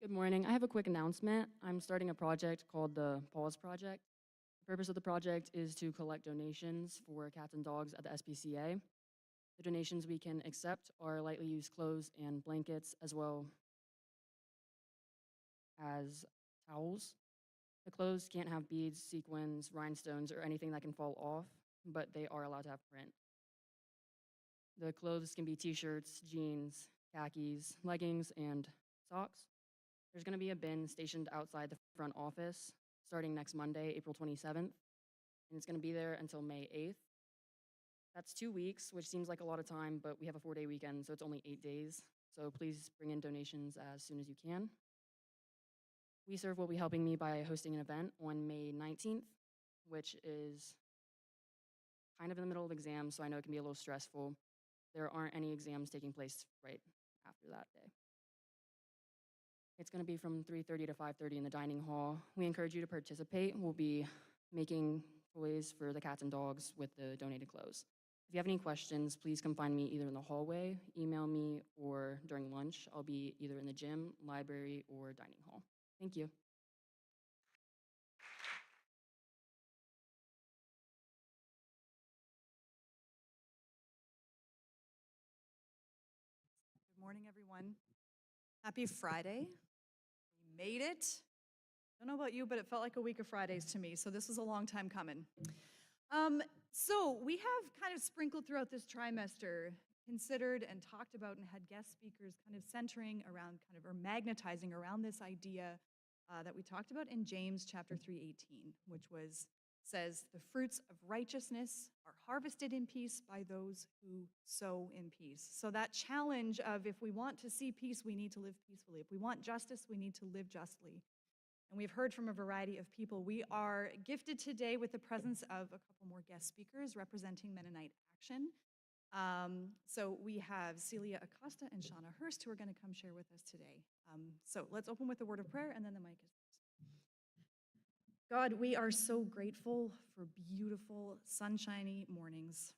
Good morning. I have a quick announcement. I'm starting a project called the Pause Project. The purpose of the project is to collect donations for cats and dogs at the SPCA. The donations we can accept are lightly used clothes and blankets, as well as towels. The clothes can't have beads, sequins, rhinestones, or anything that can fall off, but they are allowed to have print. The clothes can be t-shirts, jeans, khakis, leggings, and socks. There's going to be a bin stationed outside the front office starting next Monday, April 27th, and it's going to be there until May 8th. That's 2 weeks, which seems like a lot of time, but we have a 4-day weekend, so it's only 8 days. So please bring in donations as soon as you can. WeServe will be helping me by hosting an event on May 19th, which is kind of in the middle of exams, so I know it can be a little stressful. There aren't any exams taking place right after that day. It's going to be from 3:30 to 5:30 in the dining hall. We encourage you to participate. We'll be making toys for the cats and dogs with the donated clothes. If you have any questions, please come find me either in the hallway, email me, or during lunch. I'll be either in the gym, library, or dining hall. Thank you. Good morning, everyone. Happy Friday. We made it. Don't know about you, but it felt like a week of Fridays to me, so this was a long time coming. So we have kind of sprinkled throughout this trimester, considered and talked about and had guest speakers kind of centering around or magnetizing around this idea that we talked about in James chapter 3:18, which says, the fruits of righteousness are harvested in peace by those who sow in peace. So that challenge of if we want to see peace, we need to live peacefully. If we want justice, we need to live justly. And we've heard from a variety of people. We are gifted today with the presence of a couple more guest speakers representing Mennonite Action. So we have Celia Acosta and Shauna Hurst who are going to come share with us today. So let's open with a word of prayer, and then the mic is yours. God, we are so grateful for beautiful, sunshiny mornings.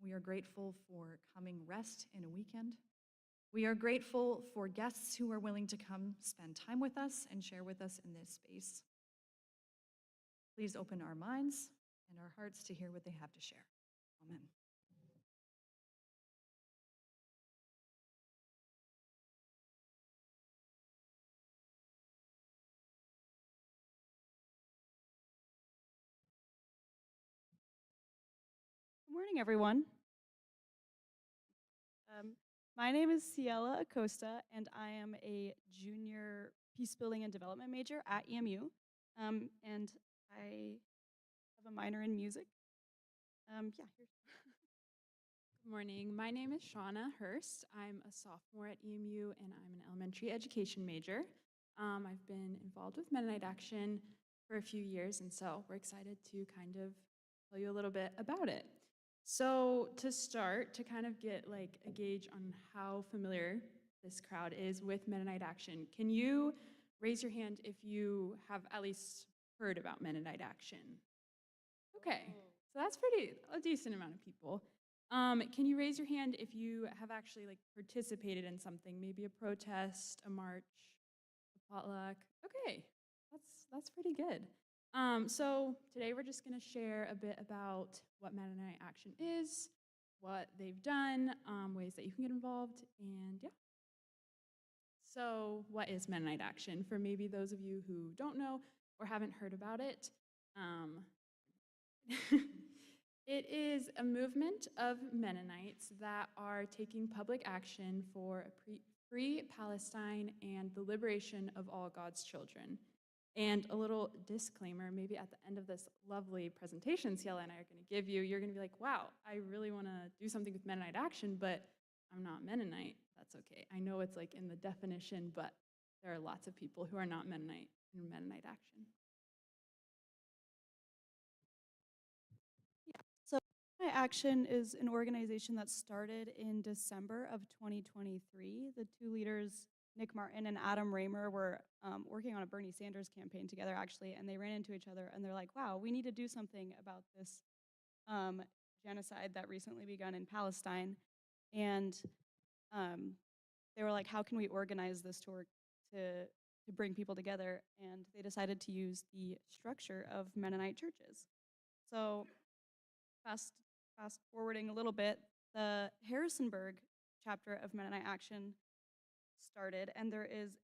We are grateful for coming rest in a weekend. We are grateful for guests who are willing to come spend time with us and share with us in this space. Please open our minds and our hearts to hear what they have to share. Amen. Good morning, everyone. My name is Ciela Acosta, and I am a junior peace building and development major at EMU, and I have a minor in music. Here. Good morning. My name is Shauna Hurst. I'm a sophomore at EMU, and I'm an elementary education major. I've been involved with Mennonite Action for a few years, and so we're excited to kind of tell you a little bit about it. So to start, to kind of get like a gauge on how familiar this crowd is with Mennonite Action, can you raise your hand if you have at least heard about Mennonite Action? Okay, so that's a decent amount of people. Can you raise your hand if you have actually like participated in something, maybe a protest, a march, a potluck? Okay, that's pretty good. So today we're just going to share a bit about what Mennonite Action is, what they've done, ways that you can get involved, and yeah. So what is Mennonite Action? For maybe those of you who don't know or haven't heard about it, it is a movement of Mennonites that are taking public action for a free Palestine and the liberation of all God's children. And a little disclaimer, maybe at the end of this lovely presentation Ciela and I are going to give you, you're going to be like, wow, I really want to do something with Mennonite Action, but I'm not Mennonite. That's okay. I know it's like in the definition, but there are lots of people who are not Mennonite in Mennonite Action. So Mennonite Action is an organization that started in December of 2023. The two leaders, Nick Martin and Adam Raymer, were working on a Bernie Sanders campaign together, actually, and they ran into each other, and they're like, wow, we need to do something about this genocide that recently begun in Palestine. And they were like, how can we organize this to to bring people together, and they decided to use the structure of Mennonite churches. So fast fast forwarding a little bit, the Harrisonburg chapter of Mennonite Action started, and there is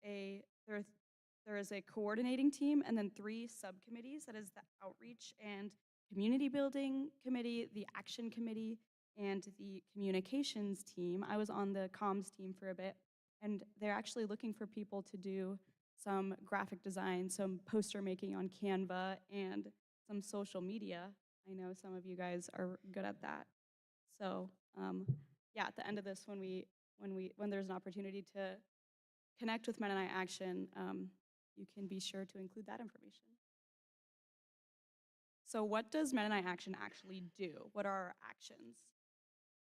a coordinating team and then 3 subcommittees. That is the outreach and community building committee, the action committee, and the communications team. I was on the comms team for a bit, and they're actually looking for people to do some graphic design, some poster making on Canva, and some social media. I know some of you guys are good at that. So yeah, at the end of this, when there's an opportunity to connect with Mennonite Action, you can be sure to include that information. So what does Mennonite Action actually do? What are our actions?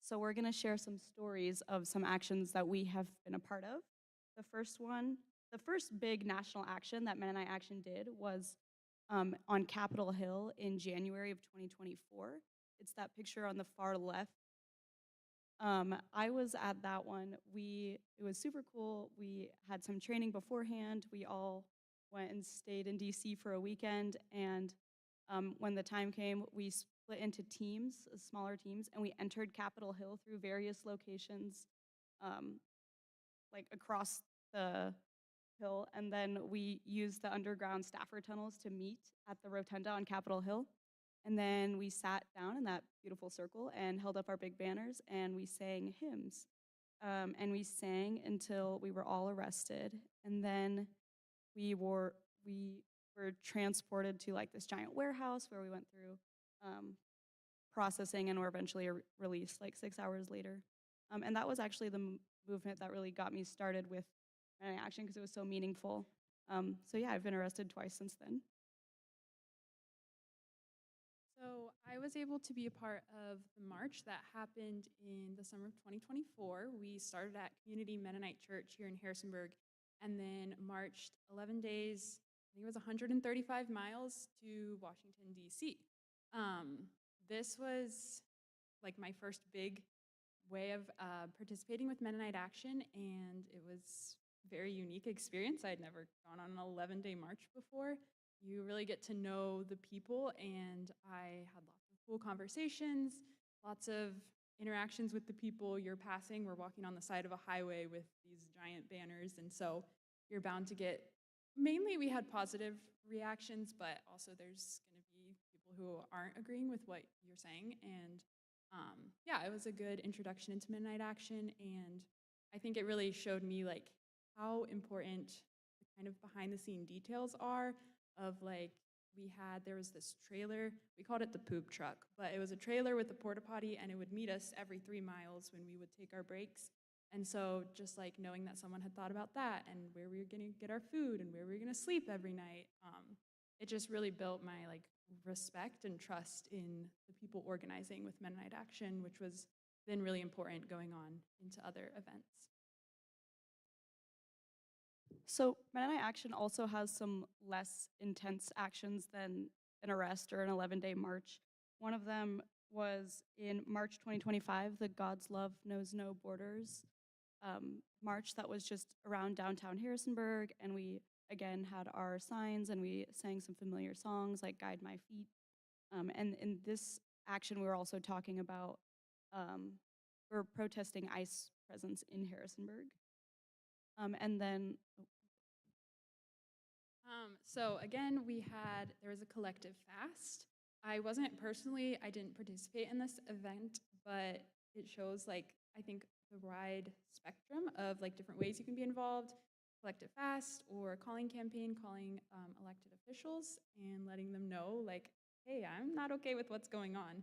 So we're going to share some stories of some actions that we have been a part of. The first big national action that Mennonite Action did was on Capitol Hill in January of 2024. It's that picture on the far left. I was at that one. It was super cool. We had some training beforehand. We all went and stayed in DC for a weekend, and when the time came, we split into teams, smaller teams, and we entered Capitol Hill through various locations, like across the hill, and then we used the underground staffer tunnels to meet at the rotunda on Capitol Hill. And then we sat down in that beautiful circle and held up our big banners, and we sang hymns. And we sang until we were all arrested. And then we were transported to like this giant warehouse where we went through processing and were eventually released like 6 hours later. And that was actually the movement that really got me started with Mennonite Action because it was so meaningful. So yeah, I've been arrested twice since then. So I was able to be a part of the march that happened in the summer of 2024. We started at Community Mennonite Church here in Harrisonburg and then marched 11 days, I think it was 135 miles to Washington, D.C. This was like my first big way of participating with Mennonite Action, and it was a very unique experience. I'd never gone on an 11-day march before. You really get to know the people, and I had lots of cool conversations, lots of interactions with the people you're passing. We're walking on the side of a highway with these giant banners, and so you're bound to get, mainly we had positive reactions, but also there's going to be people who aren't agreeing with what you're saying, and yeah, it was a good introduction into Mennonite Action, and I think it really showed me like how important the kind of behind the scene details are of like there was this trailer, we called it the poop truck, but it was a trailer with a porta potty, and it would meet us every 3 miles when we would take our breaks. And so just like knowing that someone had thought about that and where we were going to get our food and where we were going to sleep every night, it just really built my like respect and trust in the people organizing with Mennonite Action, which was then really important going on into other events. So Mennonite Action also has some less intense actions than an arrest or an 11-day march. One of them was in March 2025, the God's Love Knows No Borders march that was just around downtown Harrisonburg, and we again had our signs and we sang some familiar songs like Guide My Feet. And in this action, we were also talking about, we're protesting ICE presence in Harrisonburg. And then, So again, there was a collective fast. I didn't participate in this event, but it shows like, I think the wide spectrum of like different ways you can be involved. Collective fast or calling campaign, calling elected officials and letting them know like, hey, I'm not okay with what's going on.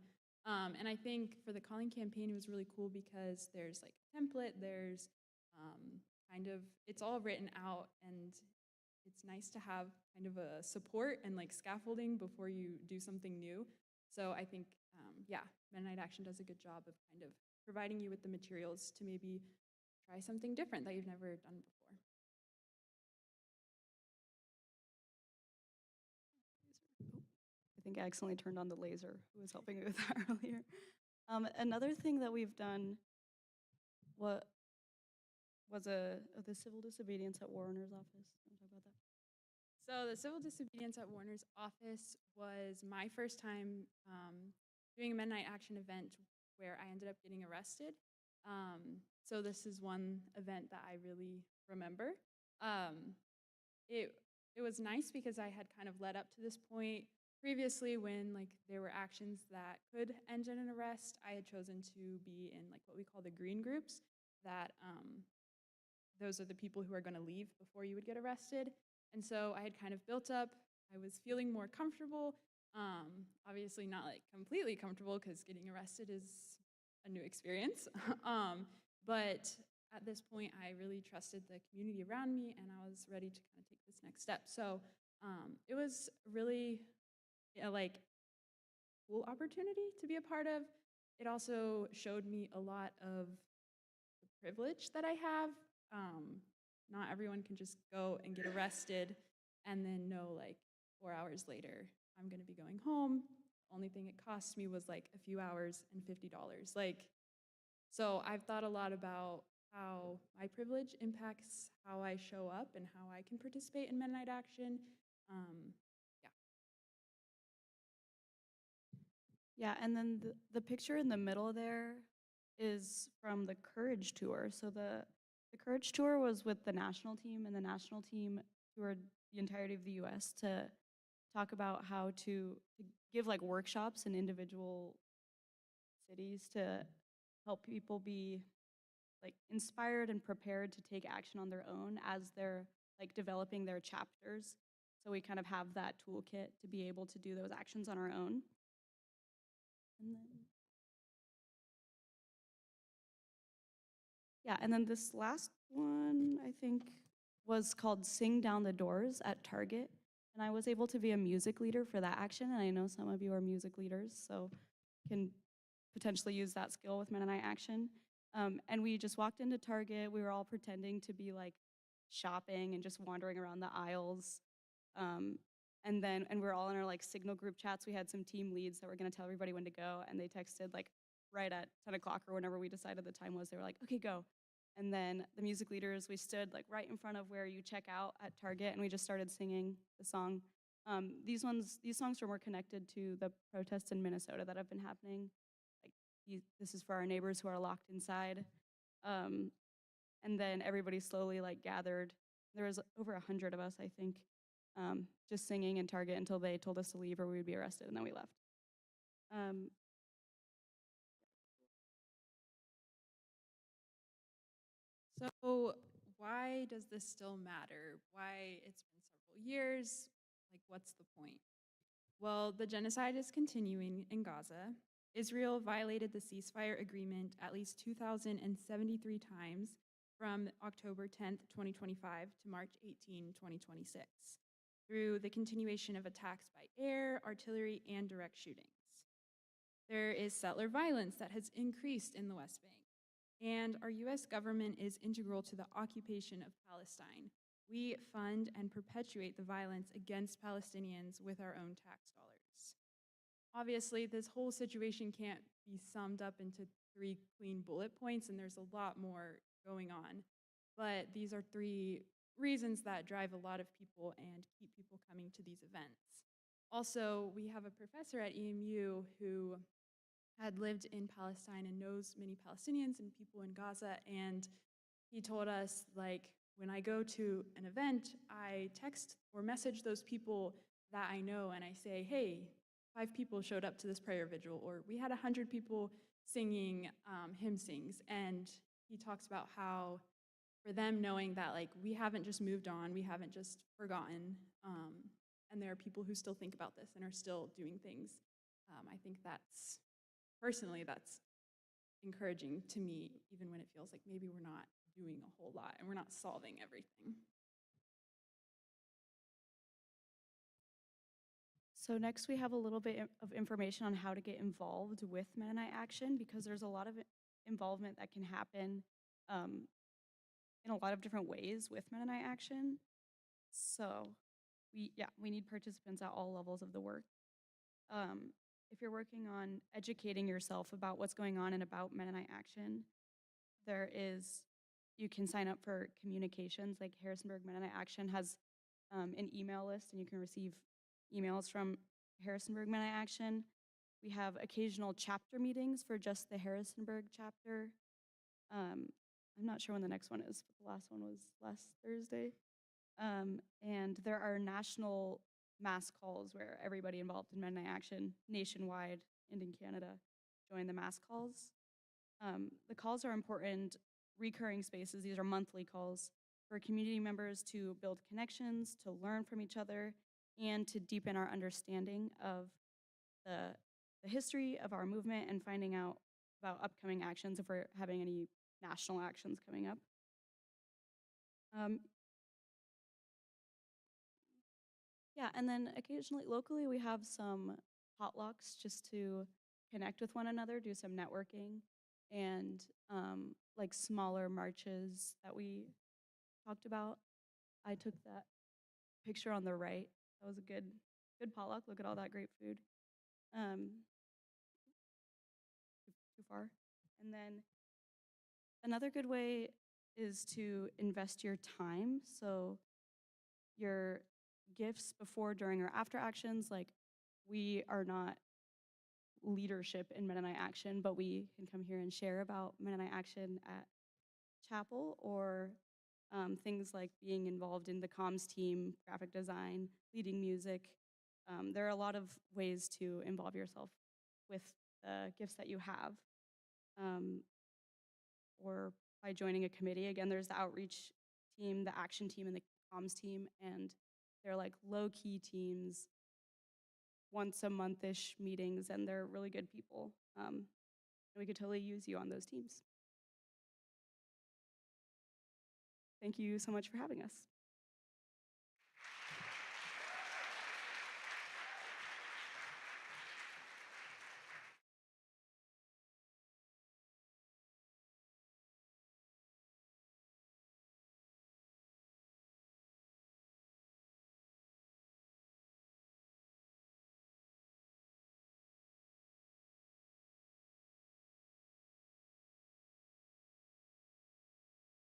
And I think for the calling campaign, it was really cool because there's like a template, there's it's all written out, and it's nice to have kind of a support and like scaffolding before you do something new. So I think, yeah, Mennonite Action does a good job of kind of providing you with the materials to maybe try something different that you've never done before. I think I accidentally turned on the laser who was helping me with that earlier. Another thing that we've done was the civil disobedience at Warner's office. You wanna talk about that? So the civil disobedience at Warner's office was my first time doing a Mennonite Action event where I ended up getting arrested. So this is one event that I really remember. Um, it it was nice because I had kind of led up to this point previously when like there were actions that could end in an arrest. I had chosen to be in like what we call the green groups that those are the people who are going to leave before you would get arrested. And so I had kind of built up, I was feeling more comfortable. Obviously, not like completely comfortable because getting arrested is a new experience. But at this point, I really trusted the community around me and I was ready to kind of take this next step. So it was really like cool opportunity to be a part of. It also showed me a lot of the privilege that I have. Not everyone can just go and get arrested and then know like 4 hours later I'm going to be going home. The only thing it cost me was like a few hours and $50. Like, so I've thought a lot about how my privilege impacts how I show up and how I can participate in Mennonite Action. Yeah. Yeah, and then the picture in the middle there is from the Courage Tour. So the Courage Tour was with the national team, and the national team toured the entirety of the U.S. to talk about how to give like workshops in individual cities to help people be like inspired and prepared to take action on their own as they're like developing their chapters. So we kind of have that toolkit to be able to do those actions on our own. And then, yeah, and then this last one, I think, was called Sing Down the Doors at Target. And I was able to be a music leader for that action. And I know some of you are music leaders, so can potentially use that skill with Mennonite Action. And we just walked into Target. We were all pretending to be like shopping and just wandering around the aisles. And we were all in our like signal group chats. We had some team leads that were gonna tell everybody when to go, and they texted like right at 10 o'clock or whenever we decided the time was. They were like, okay, go. And then the music leaders, we stood like right in front of where you check out at Target, and we just started singing the song. These songs are more connected to the protests in Minnesota that have been happening. Like this is for our neighbors who are locked inside. And then everybody slowly like gathered. There was over 100 of us, I think, just singing in Target until they told us to leave or we would be arrested, and then we left. So why does this still matter? Why it's been several years? Like, what's the point? Well, the genocide is continuing in Gaza. Israel violated the ceasefire agreement at least 2,073 times from October 10th, 2025 to March 18, 2026, through the continuation of attacks by air, artillery, and direct shootings. There is settler violence that has increased in the West Bank, and our US government is integral to the occupation of Palestine. We fund and perpetuate the violence against Palestinians with our own tax dollars. Obviously, this whole situation can't be summed up into 3 clean bullet points, and there's a lot more going on. But these are 3 reasons that drive a lot of people and keep people coming to these events. Also, we have a professor at EMU who had lived in Palestine and knows many Palestinians and people in Gaza, and he told us, like, when I go to an event, I text or message those people that I know and I say, hey, 5 people showed up to this prayer vigil, or we had 100 people singing hymn sings. And he talks about how for them knowing that like we haven't just moved on, we haven't just forgotten, and there are people who still think about this and are still doing things. I think that's, personally, that's encouraging to me, even when it feels like maybe we're not doing a whole lot and we're not solving everything. So next we have a little bit of information on how to get involved with Mennonite Action, because there's a lot of involvement that can happen in a lot of different ways with Mennonite Action. So we need participants at all levels of the work. If you're working on educating yourself about what's going on and about Mennonite Action, you can sign up for communications, like Harrisonburg Mennonite Action has an email list, and you can receive emails from Harrisonburg Mennonite Action. We have occasional chapter meetings for just the Harrisonburg chapter. I'm not sure when the next one is, but the last one was last Thursday. And there are national mass calls where everybody involved in Mennonite Action nationwide and in Canada join the mass calls. The calls are important recurring spaces. These are monthly calls for community members to build connections, to learn from each other, and to deepen our understanding of the history of our movement and finding out about upcoming actions if we're having any national actions coming up. Yeah, and then occasionally, locally, we have some potlucks just to connect with one another, do some networking, and like smaller marches that we talked about. I took that picture on the right. That was a good potluck. Look at all that great food. Um, too far. And then another good way is to invest your time. So your gifts before, during, or after actions, like we are not leadership in Mennonite Action, but we can come here and share about Mennonite Action at chapel, or things like being involved in the comms team, graphic design, leading music. There are a lot of ways to involve yourself with the gifts that you have, or by joining a committee. Again, there's the outreach team, the action team, and the comms team, and they're like low-key teams, once a month-ish meetings, and they're really good people. And we could totally use you on those teams. Thank you so much for having us.